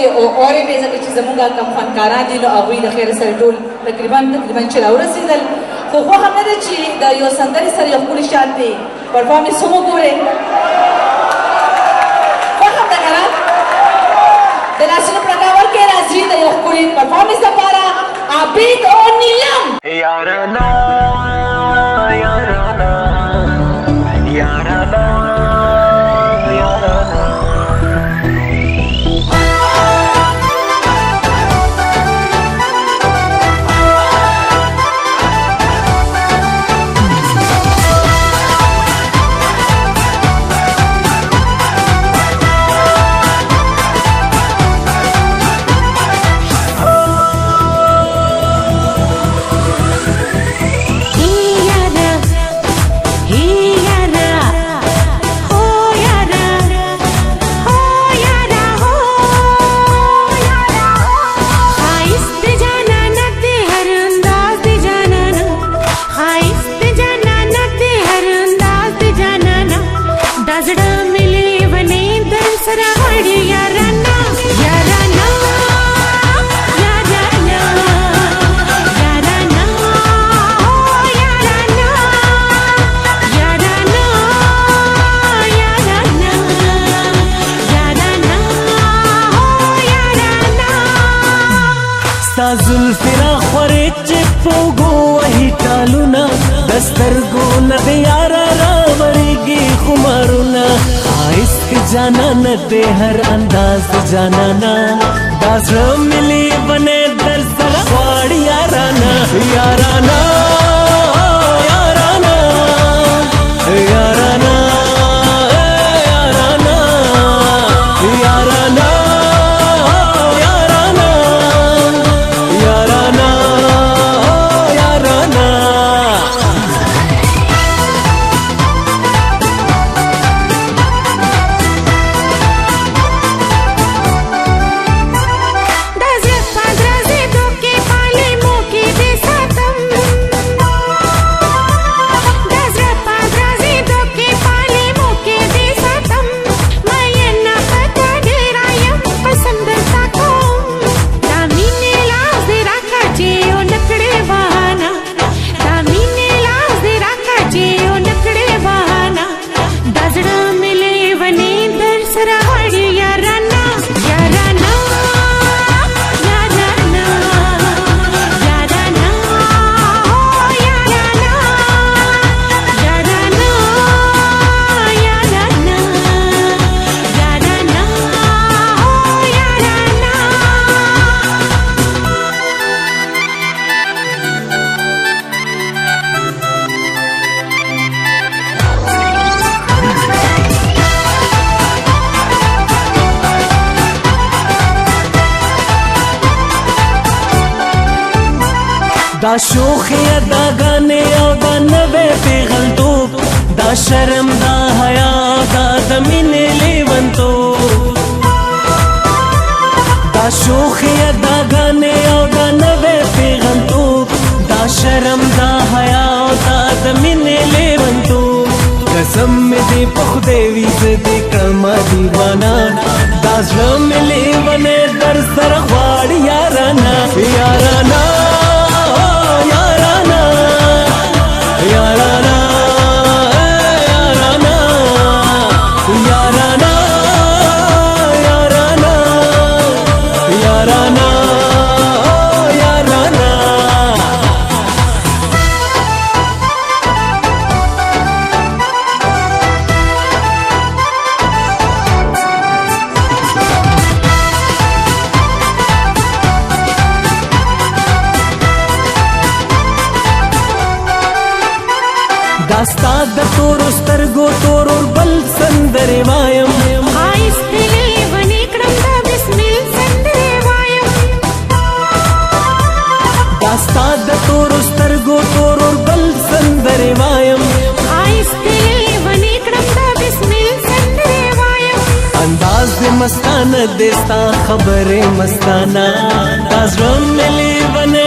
او اورې به ځکه چې زموږ کم فنکاران دي نو هغوی د خیر سره ټول تقریبا چې راورسېدل خو خوښه مې ده چې د یو سندرې سره یو ښکلي شان دی پرفارمنس هم وګورئ خوښه ده که نه د لاسونو پړکول کې راځي د یو ښکلي پرفارمنس لپاره عابد او نیلم یارانه یارانه یارانه زلفرا خورې چې پوګو وهي ټالونه دسترګو نه د یاره راوړېږي خمارونه ښایست کې جانانه دی هر انداز د جانانه دا زړه مې لیونی در سره غواړي یارانه یارانه یارانه یارانه دا شوخی اداګانې او دا نوې پیغلتوب دا شرم دا حیا دا د مینې لیونتوب دا شوخی اداګانې او دا نوې پیغلتوب دا شرم دا حیا دا د مینې لیونتوب قسم مې دې په خدای وي زه دې کړمه دیوانه دا زړه مې لیونی در سره غواړي یارانه یارانه داستا د تورو سترګو تورو بل سندرې وایم ښایست دې لیونی کړم د بسمل سندرې وایم داستا د تورو سترګو تورو بل سندرې وایم ښایست دې لیونی کړم د بسمل سندرې وایم انداز دې مستانه دې ستا خبرې مستانه دا زړه مې لیونی